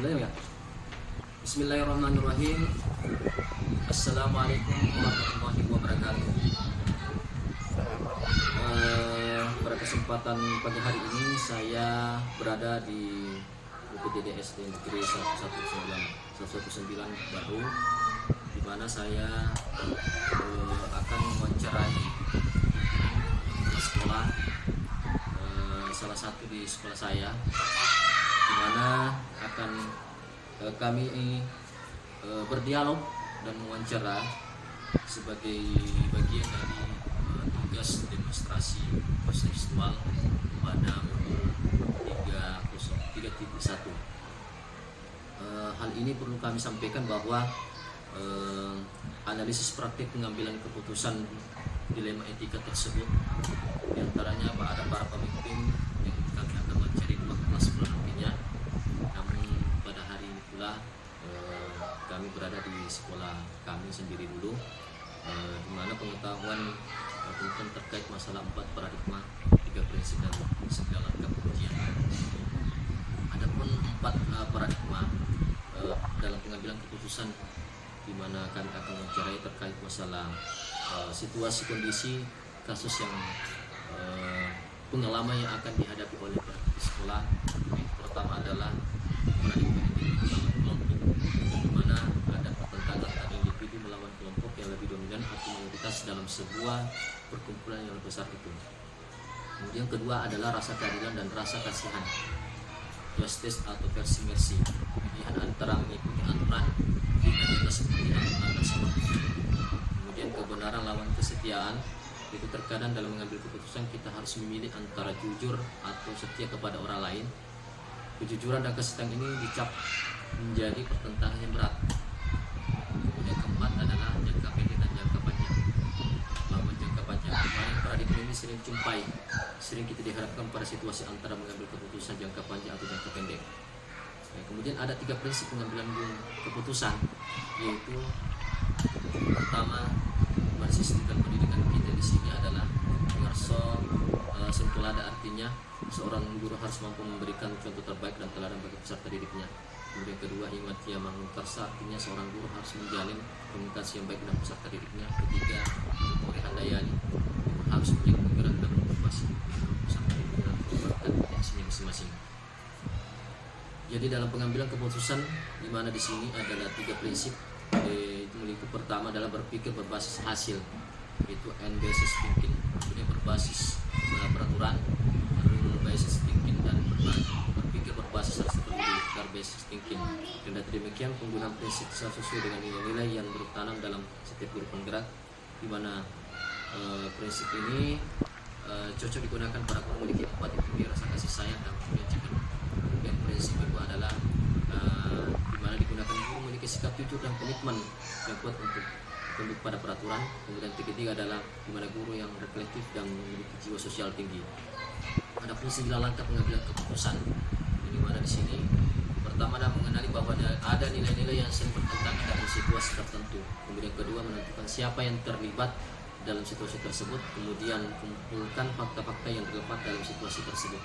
Mulai ya. Bismillahirrahmanirrahim. Assalamualaikum warahmatullahi wabarakatuh. Pada kesempatan pagi hari ini saya berada di UPTD SD Negeri 119 Baru, di mana saya akan mewawancarai sekolah, salah satu di sekolah saya, di mana akan kami berdialog dan mewawancara sebagai bagian dari tugas demonstrasi seksual pada 3.1. Hal ini perlu kami sampaikan bahwa analisis praktik pengambilan keputusan dilema etika tersebut, diantaranya ada para pemimpin yang kami akan mencari dua kelas nantinya. Namun pada hari ini pula kami berada di sekolah kami sendiri dulu, di mana pengetahuan tentang terkait masalah 4 paradigma, 3 prinsip dan segala kebencian. Adapun 4 paradigma dalam pengambilan keputusan, di mana kami akan mencari terkait masalah situasi kondisi kasus yang pengalaman yang akan dihadapi oleh di sekolah. Pertama adalah paradigma kelompok, di mana ada pertentangan antara individu melawan kelompok yang lebih dominan atau mayoritas dalam sebuah perkumpulan yang lebih besar itu. Kemudian kedua adalah rasa keadilan dan rasa kasihan, justice atau versi mercy, pilihan antara mengikuti aturan dan seperti atas. Kemudian kebenaran lawan kesetiaan, itu terkadang dalam mengambil keputusan kita harus memilih antara jujur atau setia kepada orang lain. Kejujuran dan kesetiaan ini dicap menjadi pertentangan yang berat. Kemudian keempat adalah jangka pendek dan jangka panjang. Lawan jangka panjang, kemarin paradigma ini sering kita dihadapkan pada situasi antara mengambil keputusan jangka panjang atau jangka pendek. Kemudian ada 3 prinsip pengambilan keputusan, yaitu pertama, sistem pendidikan kita di sini adalah ngerso sentulada, artinya seorang guru harus mampu memberikan contoh terbaik dan teladan bagi peserta didiknya. Kemudian kedua, imatia mangunkarsa, artinya seorang guru harus menjalin komunikasi yang baik dengan peserta didiknya. Ketiga, Kori Handayani harus menjadi penggerak dan motivasi peserta didiknya dan potensinya masing-masing. Jadi dalam pengambilan keputusan, di mana di sini adalah 3 prinsip, itu melingkup pertama adalah berpikir berbasis hasil, yaitu N basis thinking, kemudian berbasis peraturan, basis thinking, dan berpikir berbasis hasil terlebih basis thinking. Dan demikian penggunaan prinsip sesuai dengan nilai-nilai yang bertanam dalam setiap guru penggerak, di mana prinsip ini cocok digunakan para guru memiliki empati tinggi, rasa kasih sayang, dan kemudian prinsip itu adalah di mana digunakan guru memiliki sikap jujur dan komitmen yang kuat untuk tunduk pada peraturan. Kemudian ketiga adalah di mana guru yang reflektif dan memiliki jiwa sosial tinggi. Adapun 9 langkah pengambilan keputusan, di mana di sini pertama adalah mengenali bahwa ada nilai-nilai yang sering bertentangan dalam situasi tertentu. Kemudian kedua, menentukan siapa yang terlibat dalam situasi tersebut. Kemudian kumpulkan fakta-fakta yang terlibat dalam situasi tersebut.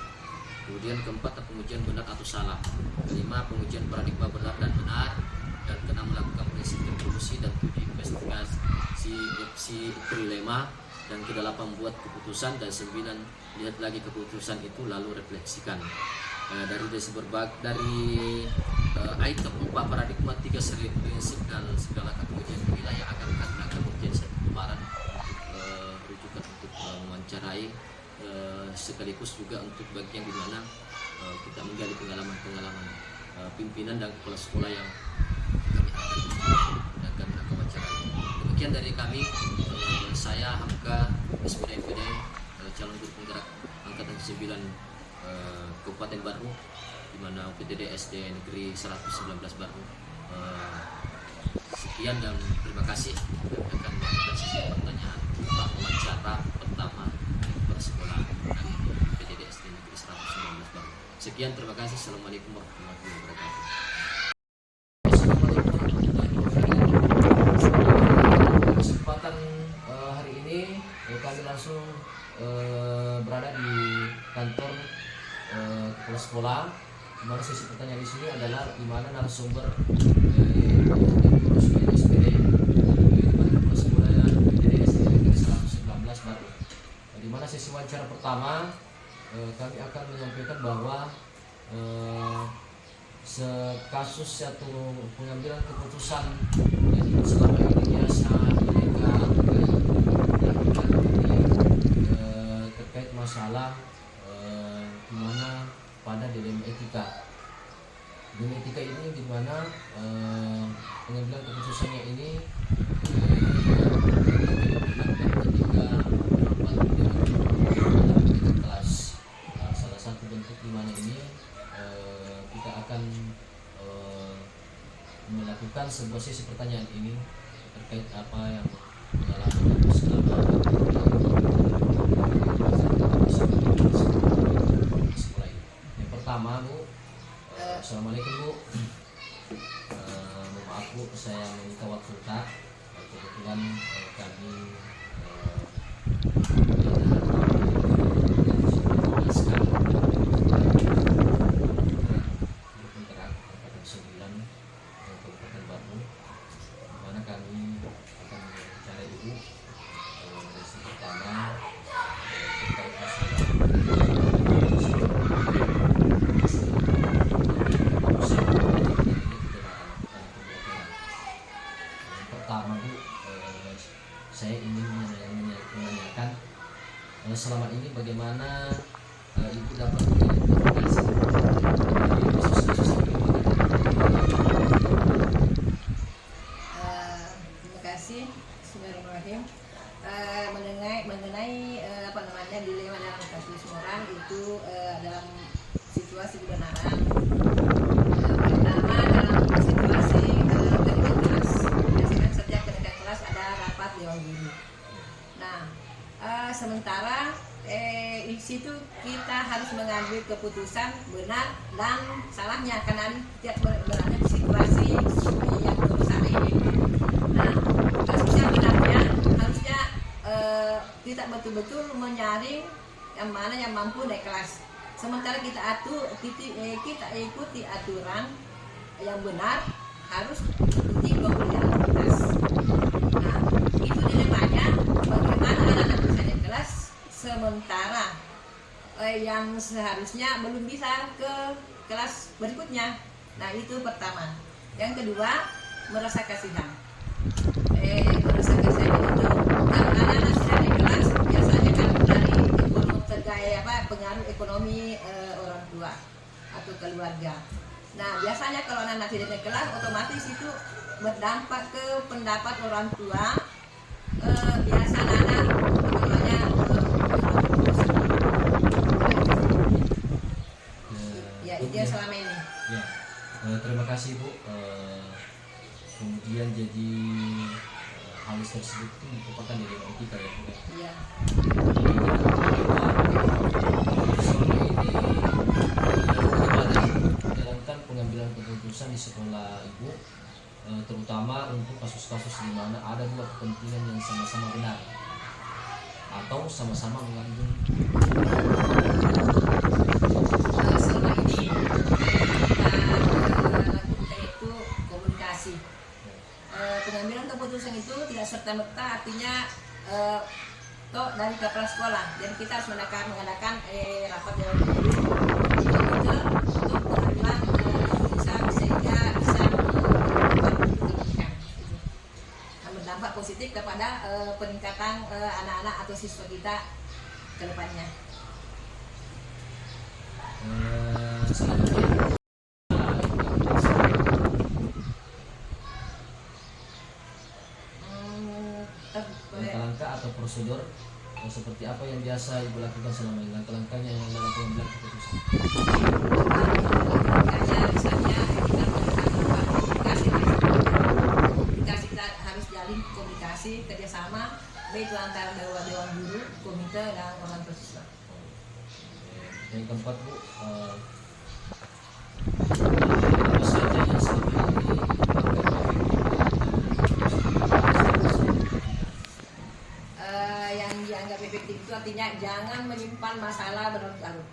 Kemudian keempat, pengujian benar atau salah. Kelima, pengujian paradigma benar dan benar. Dan keenam, melakukan prinsip reproduksi. Dan 7, investigasi trilema. Dan kedelapan, buat keputusan. Dan 9, lihat lagi keputusan itu lalu refleksikan. Dari item 4 paradigma, 3 seri prinsip dan segala kategori nilai yang akan menjadi satu gambaran untuk rujukan untuk mewawancarai, sekaligus juga untuk bagian di mana kita menggali pengalaman pimpinan dan kepala sekolah yang kami akan wawancarai. Demikian dari kami, saya Hamka SPD, calon guru penggerak angkatan 9 Kabupaten Baru, di mana UPTD SD Negeri 119 Baru. Sekian dan terima kasih. Kami akan melakukan sesi pertanyaan wawancara pertama kepala sekolah dari UPTD SD Negeri 119 Baru. Sekian, terima kasih. Assalamualaikum warahmatullahi wabarakatuh. Kesempatan hari ini kami langsung berada di kantor kepala sekolah Dimana sesi pertanyaan di sini adalah di mana narasumber pengurus SPD kepala sekolah PDD SD Negeri 119 baru. Di mana sesi wawancara pertama kami akan menyampaikan bahwa kasus atau pengambilan keputusan yang selama ini biasa mereka lakukan terkait masalah di mana pada dilema etika. Dilema etika ini di mana pengambilan keputusannya ini ketika kelas. Salah satu bentuk di mana ini kita akan melakukan sebuah sesi pertanyaan ini terkait apa yang dialami selama sekolah ini. Yang pertama, Bu, Assalamualaikum, Bu. Maaf, Bu, saya meminta waktu tak. Kebetulan kami saya ingin menanyakan selama ini bagaimana Ibu dapat mengidentifikasi kasus-kasus ini? Terima kasih. Bismillahirrahmanirrahim. Mengenai dilema dalam kasus moral itu dalam situasi kebenaran. Pertama dalam situasi kenaikan kelas. Biasanya setiap kenaikan kelas ada rapat dewan guru. Nah, sementara di situ kita harus mengambil keputusan benar dan salahnya karena tidak berada di situasi yang berusaha ini. Nah, kasusnya benarnya harusnya kita betul-betul menyaring yang mana yang mampu naik kelas. Sementara kita ikuti aturan yang benar harus ikuti pemberian aktivitas. Nah, itu dilemanya bagaimana anak-anak bisa naik kelas sementara yang seharusnya belum bisa ke kelas berikutnya. Nah, itu pertama. Yang kedua, merasa kasihan. Merasa kasihan itu karena anak sudah naik kelas biasanya kan dari pengaruh ekonomi orang tua atau keluarga. Nah, biasanya kalau anak tidak naik kelas otomatis itu berdampak ke pendapat orang tua. Biasanya anak itu yang selama ini. Ya, terima kasih, Bu. Kemudian jadi hal tersebut itu merupakan dilema etika ya, Bu. Iya. Menjalankan pengambilan keputusan di sekolah Ibu, terutama untuk kasus-kasus di mana ada dua kepentingan yang sama-sama benar atau sama-sama mengandung. Selama ini kita lakukan itu komunikasi. Pengambilan keputusan itu tidak serta-merta artinya dari kepala sekolah. Dan kita harus mengadakan rapat dewan guru untuk pengambilan keputusan sehingga bisa berdampak positif kepada peningkatan anak-anak atau siswa kita ke depannya. Selanjutnya langkah-langkah atau prosedur seperti apa yang biasa Ibu lakukan selama ini, langkah-langkahnya yang dalam pengambilan keputusan? Langkahnya misalnya kita melakukan komunikasi, kita harus jalin komunikasi kerjasama baik itu antara dewan guru, komite dan orang tua siswa. Yang keempat, Bu, apa saja yang selama ini yang dianggap efektif itu artinya jangan menyimpan masalah berlarut-larut.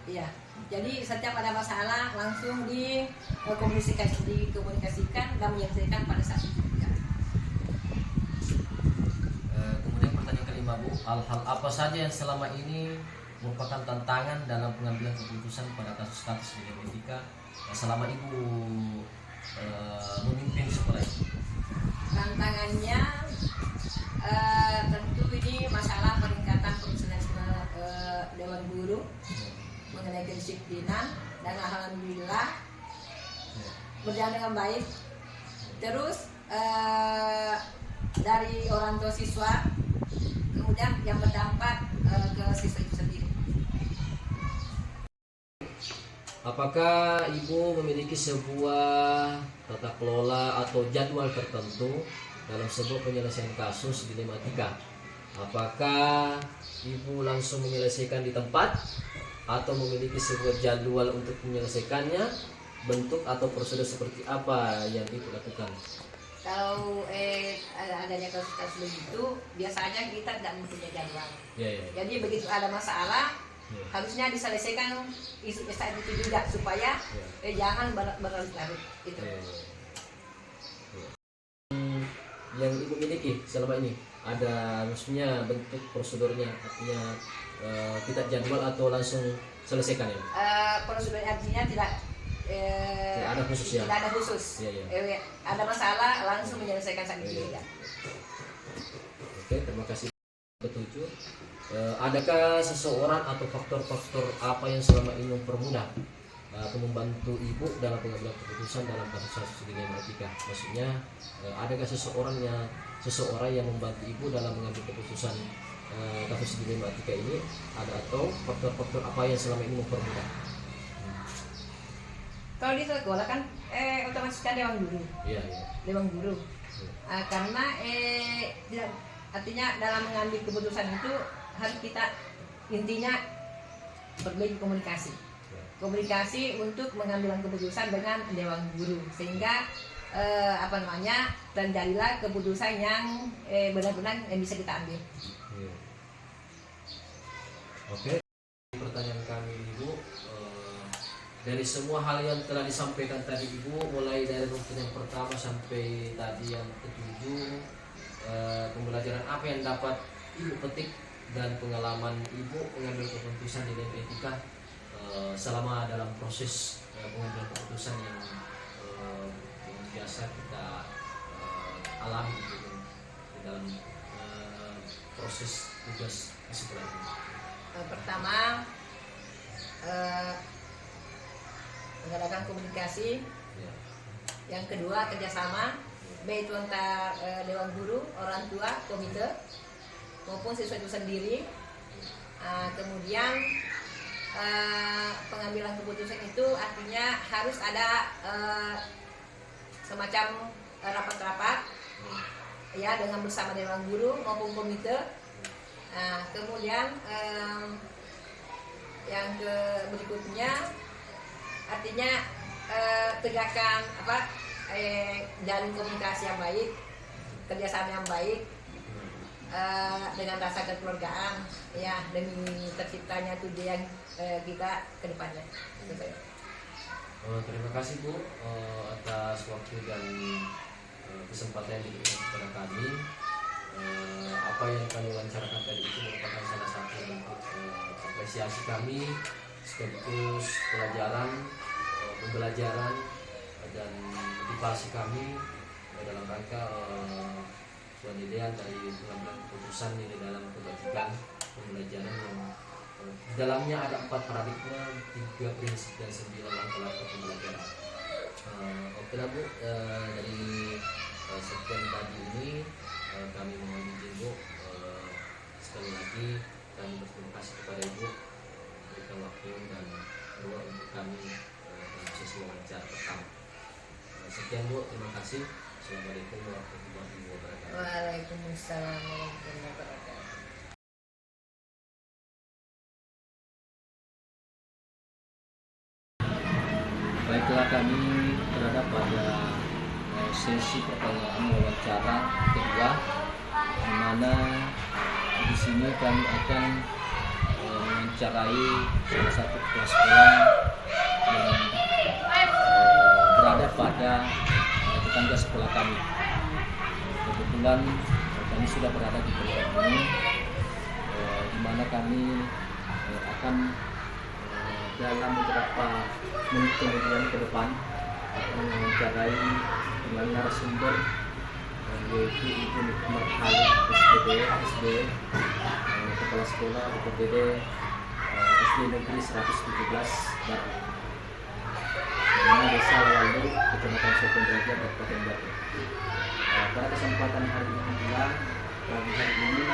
Iya, Jadi setiap ada masalah langsung dikomunikasikan dan menyelesaikan pada saat itu juga. Kemudian pertanyaan kelima Bu, hal-hal apa saja yang selama ini merupakan tantangan dalam pengambilan keputusan pada kasus-kasus di etika selama Ibu memimpin sekolah ini? Tantangannya tentu ini masalah peningkatan profesionalisme Dewan Guru mengenai kedisiplinan, dan alhamdulillah berjalan dengan baik. Terus dari orang tua siswa, kemudian yang berdampak ke siswa itu sendiri. Apakah Ibu memiliki sebuah tata kelola atau jadwal tertentu dalam sebuah penyelesaian kasus dilema etika? Apakah Ibu langsung menyelesaikan di tempat atau memiliki sebuah jadwal untuk menyelesaikannya? Bentuk atau prosedur seperti apa yang Ibu lakukan? Kalau adanya kasus-kasus begitu, biasanya kita tidak mempunyai jadwal. Jadi begitu ada masalah, harusnya diselesaikan saat itu juga supaya jangan berlarut-larut. Itu. Yang Ibu miliki selama ini ada maksudnya bentuk prosedurnya, artinya kita jadwal atau langsung selesaikan ya? Prosedur artinya tidak ada khusus ya? Tidak ada khusus. Ada masalah langsung menyelesaikan saat itu juga. Oke, terima kasih. Ketujuh, adakah seseorang atau faktor-faktor apa yang selama ini mempermudah atau membantu Ibu dalam pengambilan keputusan dalam kasus-kasus dilema etika? Maksudnya, adakah seseorang yang membantu Ibu dalam mengambil keputusan kasus dilema etika ini? Ada atau faktor-faktor apa yang selama ini mempermudah? Kalau di sekolah kan otomatis kan Dewan Guru. Dewan Guru. Karena artinya dalam mengambil keputusan itu harus kita intinya berbagai komunikasi untuk mengambil keputusan dengan Dewan Guru, sehingga terjadilah keputusan yang benar-benar yang bisa kita ambil. Oke, pertanyaan kami Ibu, dari semua hal yang telah disampaikan tadi Ibu, mulai dari rukun yang pertama sampai tadi yang ketujuh, pembelajaran apa yang dapat Ibu petik dan pengalaman Ibu mengambil keputusan di dalam etika selama dalam proses pengambilan keputusan yang biasa kita alami gitu, di dalam proses tugas di sekolah ini? Pertama, mengadakan komunikasi. Yang kedua, kerjasama, baik itu antar Dewan Guru, orang tua, komite, maupun siswa itu sendiri. Kemudian pengambilan keputusan itu artinya harus ada semacam rapat-rapat ya dengan bersama Dewan Guru maupun komite. Kemudian yang berikutnya artinya tegakkan jalin komunikasi yang baik, kerjasama yang baik, dengan rasa kekeluargaan ya, demi terciptanya tujuan kita ke depannya. Terima kasih Bu atas waktu dan kesempatan yang diberikan kepada kami. Apa yang kami wawancarakan tadi itu merupakan salah satu bentuk apresiasi kami sekaligus pembelajaran dan motivasi kami dalam rangka penilaian dari pengambilan keputusan ini dalam kebajikan pembelajaran yang di dalamnya ada 4 paradigma, 3 prinsip dan 9 langkah-langkah pembelajaran. Oke lah Bu, dari sekian tadi ini kami mohon izin Bu, sekali lagi kami berterima kasih kepada Ibu berikan waktu dan doa untuk kami dalam sesi wawancara pertama. Sekian Bu, terima kasih. Assalamualaikum warahmatullahi wabarakatuh. Waalaikumsalam warahmatullahi wabarakatuh. Baiklah, kami berada pada sesi pertanyaan wawancara kedua, di mana di sini kami akan mencari salah satu kepala sekolah yang berada pada tetangga sekolah kami. Kebetulan kami sudah berada di tempat ini, di mana kami akan dalam beberapa menit kemudian ke depan akan mencari dengan narasumber, yaitu Ibu Nikmat Halim SD, Kepala Sekolah UPTD SD Negeri 117 Batu, di mana Desa Waldo, Kecamatan Sokong Derajat, Kabupaten Batu. Pada kesempatan hari ini pagi hari ini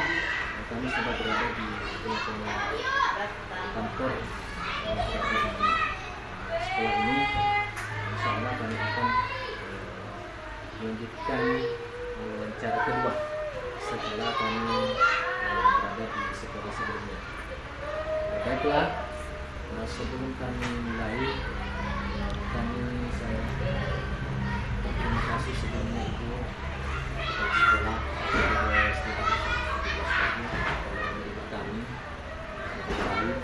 kami sudah berada di kantor sekolah ini. Insya Allah kami akan melanjutkan wawancara kedua setelah kami berada di sekolah sebelumnya. Baiklah, sebelum kami mulai, kami sangat terima kasih sebelumnya Ibu kepala sekolah SD 117 kami kembali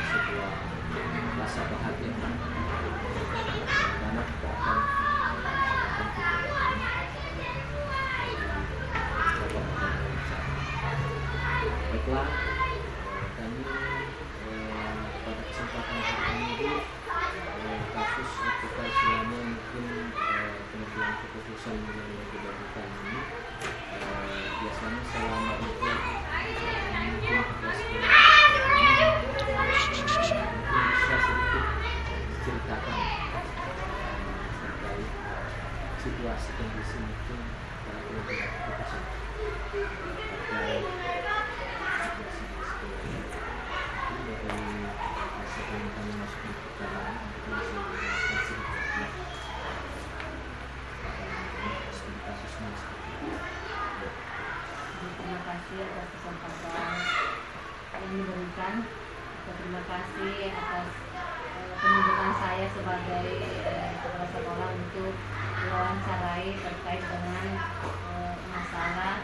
sebuah rasa bahagia karena kita akan baiklah, kami pada kesempatan hari ini kasus terkait selama mungkin pengambilan keputusan yang dilakukan ini biasanya selama itu mungkin kepala sekolah mungkin bisa sedikit ceritakan terkait situasi kondisi mungkin pada pengambilan keputusan terkait situasi di sekolah ini. Dari sebelum kami masuk ke pertanyaan, kita bisa menjelaskan sedikit studi kasusnya seperti itu. Terima kasih atas kesempatan yang diberikan. Terima kasih atas penunjukan saya sebagai kepala sekolah untuk diwawancarai terkait dengan masalah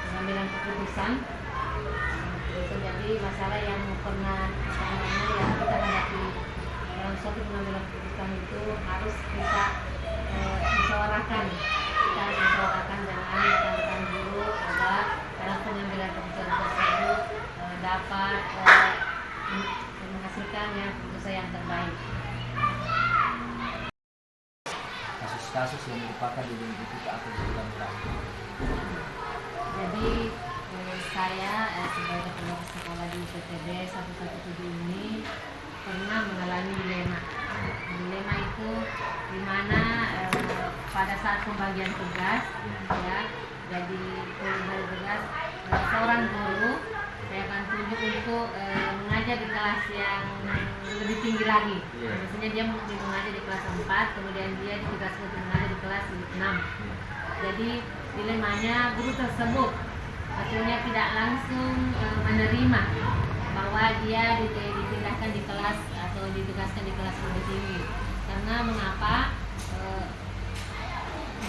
pengambilan keputusan. Jadi masalah yang pernah yang kita hadapi dalam suatu pengambilan keputusan itu harus kita musyawarahkan. Kita harus musyawarahkan dengan rekan-rekan guru agar dalam pengambilan keputusan tersebut dapat menghasilkan yang keputusan yang terbaik. Kasus-kasus yang merupakan identiti keakutan terakhir. Jadi saya sebagai kepala sekolah di UPTD 117 ini pernah mengalami dilema. Dilema itu di mana pada saat pembagian tugas, ya, jadi pembagian tugas seorang guru saya akan tunjuk untuk mengajar di kelas yang lebih tinggi lagi. Biasanya dia mengajar di kelas 4, kemudian dia ditugaskan untuk mengajar di kelas 6. Jadi dilemanya guru tersebut akhirnya tidak langsung menerima bahwa dia dipindahkan di kelas atau ditugaskan di kelas lebih tinggi. Karena mengapa?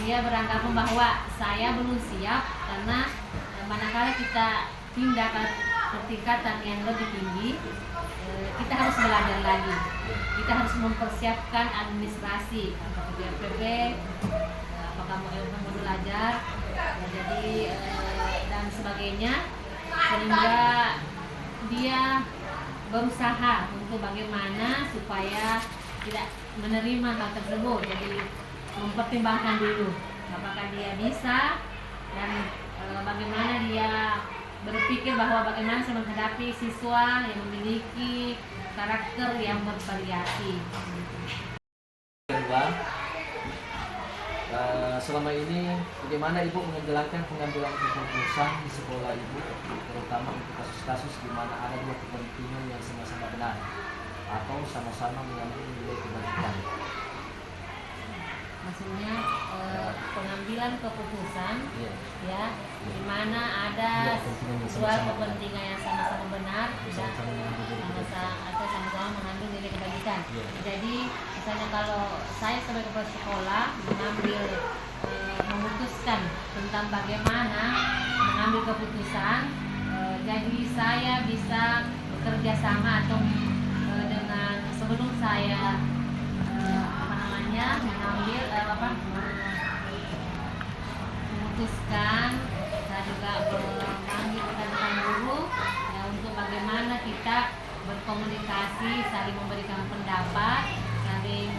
Dia beranggapan bahwa saya belum siap, karena manakala kita pindah ke tingkatan yang lebih tinggi, kita harus belajar lagi. Kita harus mempersiapkan administrasi, apakah PPP, apakah mau belajar, jadi dan sebagainya, sehingga dia berusaha untuk bagaimana supaya tidak menerima hal tersebut. Jadi mempertimbangkan dulu apakah dia bisa dan bagaimana dia berpikir bahwa bagaimana saya menghadapi siswa yang memiliki karakter yang bervariasi. Selama ini bagaimana Ibu menjalankan pengambilan keputusan di sekolah Ibu, terutama untuk kasus-kasus di mana ada dua kepentingan yang sama-sama benar atau sama-sama mengambil nilai kebaikan? Maksudnya pengambilan keputusan, ya, di mana ada dua kepentingan yang sama-sama benar atau sama-sama mengambil nilai kebaikan. Jadi misalnya kalau saya sebagai kepala sekolah mengambil memutuskan tentang bagaimana mengambil keputusan. Jadi saya bisa bekerja sama atau dengan sebelum saya mengambil memutuskan, saya juga memanggil rekan-rekan guru ya, untuk bagaimana kita berkomunikasi, saling memberikan pendapat, saling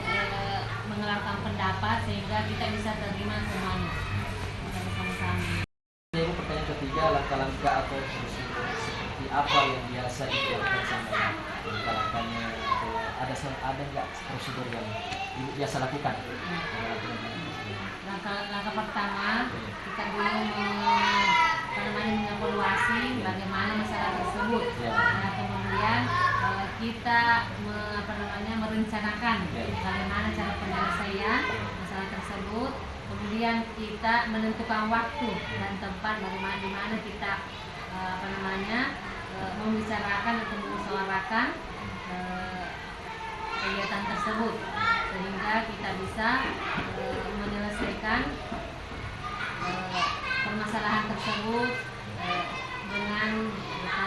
mengeluarkan pendapat sehingga kita bisa terima semuanya bersama-sama. Ibu, pertanyaan ketiga, langkah-langkah atau prosedur seperti apa yang biasa Ibu lakukan sama langkah-langkahnya, atau ada nggak prosedur yang Ibu biasa lakukan? Langkah pertama kita dulu mengevaluasi bagaimana masalah tersebut. Nah, kemudian kita merencanakan bagaimana cara penyelesaian masalah tersebut. Kemudian kita menentukan waktu dan tempat di mana kita membicarakan atau memusyawarahkan kegiatan tersebut sehingga kita bisa menyelesaikan permasalahan tersebut dengan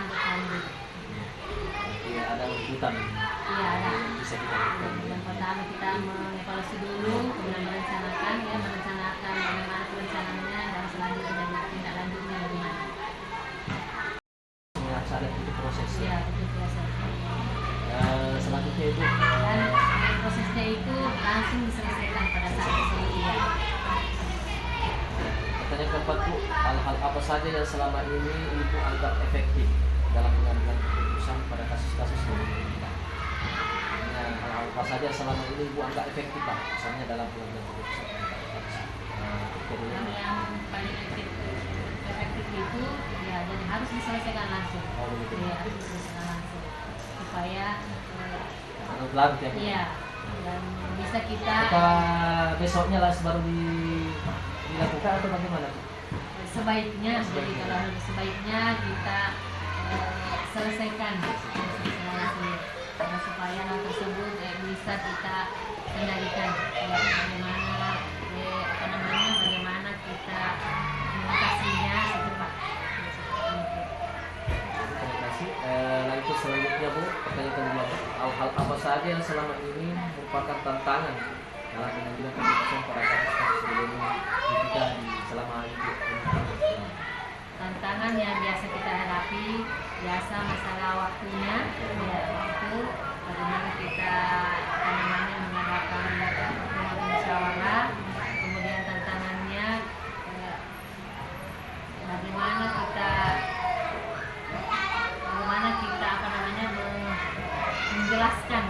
bertanduk. Iya, ada urutan. Iya, ada. Bisa kita lakukan. Yang pertama kita mengevaluasi dulu, kemudian merencanakan bagaimana perencanaannya dan selanjutnya tindak lanjutnya bagaimana. Harus ada itu proses. Iya, itu proses. Selanjutnya Ibu. Dan prosesnya itu langsung diselesaikan pada saat tersebut. Ya. Pertanyaan keempat Bu, hal-hal apa saja yang selama ini Ibu anggap efektif dalam mengambil keputusan pada kasus-kasus kita? Hal-hal apa saja yang selama ini Ibu anggap efektif Pak, misalnya dalam pengambilan keputusan pada kasus. Yang paling efektif itu ya jadi harus diselesaikan langsung. Oh, begitu. Ya, harus diselesaikan langsung supaya larut ya Bu. iya, dan bisa kita Apa besoknya lah baru dilakukan atau bagaimana? sebaiknya jadi kalau sebaiknya kita selesaikan supaya hal tersebut bisa kita kendalikan ya, bagaimana kita mengatasinya secepat. Terima kasih. Lanjut selanjutnya Bu, pertanyaan kedua, hal-hal apa saja yang selama ini merupakan tantangan dalam pengambilan keputusan pada kasus-kasus sebelumnya kita selama Ibu? Tantangan yang biasa kita hadapi biasa masalah waktunya ya, itu bagaimana kita mengadakan musyawarah, kemudian tantangannya bagaimana kita menjelaskan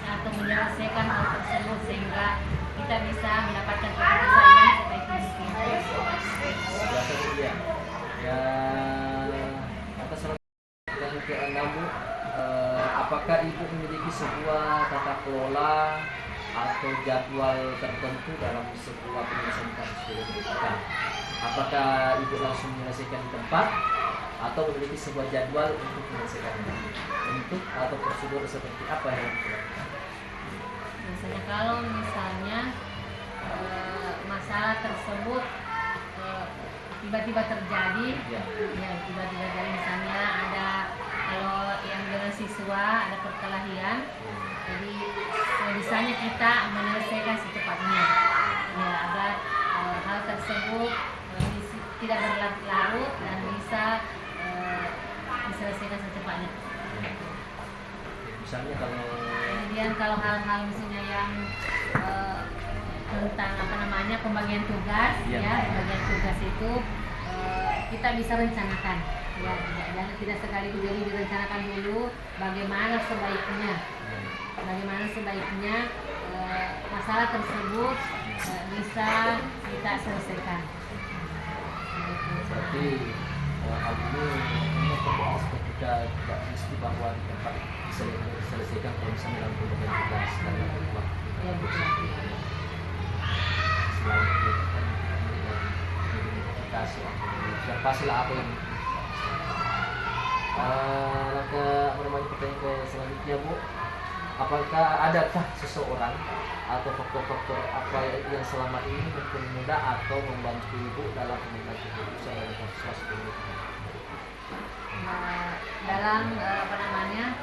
atau menyelesaikan hal tersebut sehingga kita bisa mendapatkan keputusan yang sebaik mungkin. Biasa Bu ya. Ya, atas pertanyaan ke-6 Bu, apakah Ibu memiliki sebuah tata kelola atau jadwal tertentu dalam sebuah penyelesaian kasus penyidikan? Apakah Ibu langsung menyelesaikan di tempat atau memiliki sebuah jadwal untuk menyelesaikan bentuk atau prosedur seperti apa yang dilakukan? Biasanya kalau misalnya masalah tersebut tiba-tiba terjadi, ya tiba-tiba terjadi misalnya ada kalau yang dengan siswa ada perkelahian, jadi sebisanya kita menyelesaikan secepatnya, ya agar hal tersebut tidak berlarut-larut dan bisa diselesaikan secepatnya. Misalnya kemudian kalau hal-hal misalnya yang tentang pembagian tugas, pembagian tugas itu kita bisa rencanakan, ya tidak sekaligus, jadi direncanakan dulu bagaimana sebaiknya masalah tersebut bisa kita selesaikan. Berarti hal ini aspek kita tidak mesti bahwa di tempat diselesaikan kalau misalnya dalam pembagian tugas dan dalam waktu. Ya betul. Selain itu kan identifikasi sudah pastilah apa yang pertanyaan ke selanjutnya Bu, apakah adakah seseorang atau faktor-faktor apa yang selama ini mempermudah atau membantu ibu dalam mengatasi keputusan dalam kasus ini? Dalam apa namanya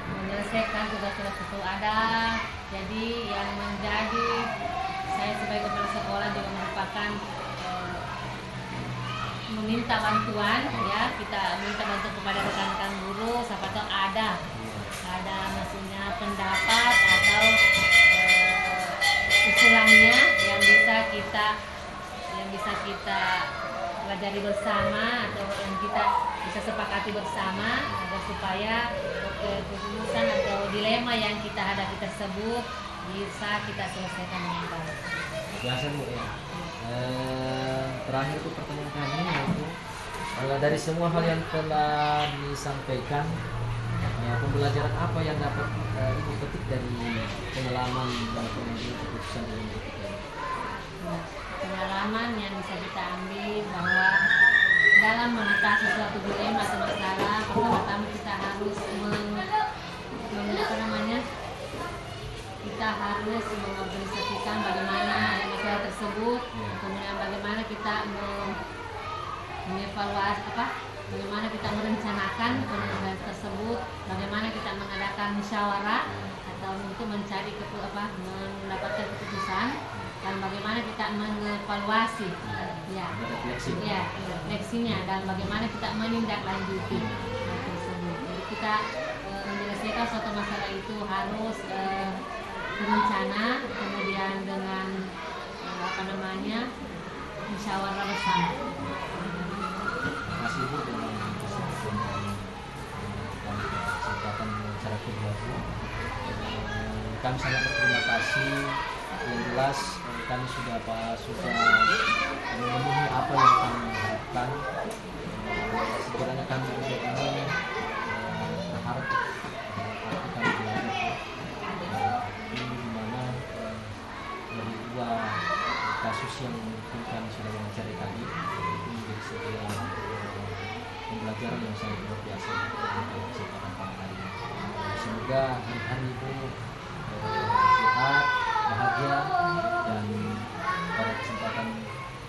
menyelesaikan tugas-tugas itu ada. Jadi yang menjadi saya sebagai kepala sekolah juga merupakan meminta bantuan, ya, kita minta bantuan kepada rekan-rekan guru, siapa tahu ada maksudnya pendapat atau usulannya yang bisa kita pelajari bersama atau yang kita bisa sepakati bersama agar supaya keputusan atau dilema yang kita hadapi tersebut bisa kita selesaikan dengan baik. Biasa Bu ya. Terakhir itu pertemuan kami yaitu dari semua hal yang telah disampaikan, pembelajaran apa yang dapat ibu petik dari pengalaman dalam pengambilan keputusan ini? Pengalaman yang bisa kita ambil bahwa dalam mengatasi suatu dilema atau masalah, pertama-tama kita harus kita harus mengorganisasikan bagaimana masalah tersebut, kemudian bagaimana kita mengevaluasi bagaimana kita merencanakan penelitian tersebut, bagaimana kita mengadakan musyawarah atau untuk mencari mendapatkan keputusan, dan bagaimana kita mengevaluasi refleksinya dan bagaimana kita menindaklanjuti hal tersebut. Jadi kita menyelesaikan suatu masalah itu harus berencana, kemudian dengan musyawarah bersama. Terima kasih Bu dengan kesempatan cara kedua Bu. Kami sangat berterima kasih. Yang jelas kami sudah memenuhi apa yang kami harapkan. Sekiranya kami juga ini berharap akan belajar ini dimana dari dua kasus yang mungkin kami sudah wawancari tadi itu menjadi sebuah pembelajaran yang sangat luar biasa untuk kesempatan pada hari ini. Semoga hari-hari Ibu sehat, bahagia, dan pada kesempatan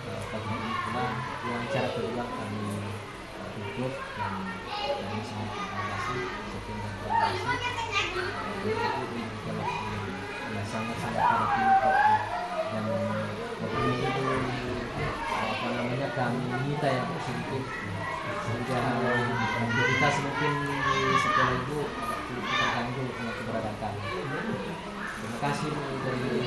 pagi ini pula wawancara kedua kami tutup, dan kami sangat terima kasih. Sekian dan terima kasih. Itu yang sangat-sangat pada timur dan waktu itu kami minta yang sedikit sehingga aktivitas mungkin di sekolah Ibu terganggu dengan keberadaan kami. Terima kasih dari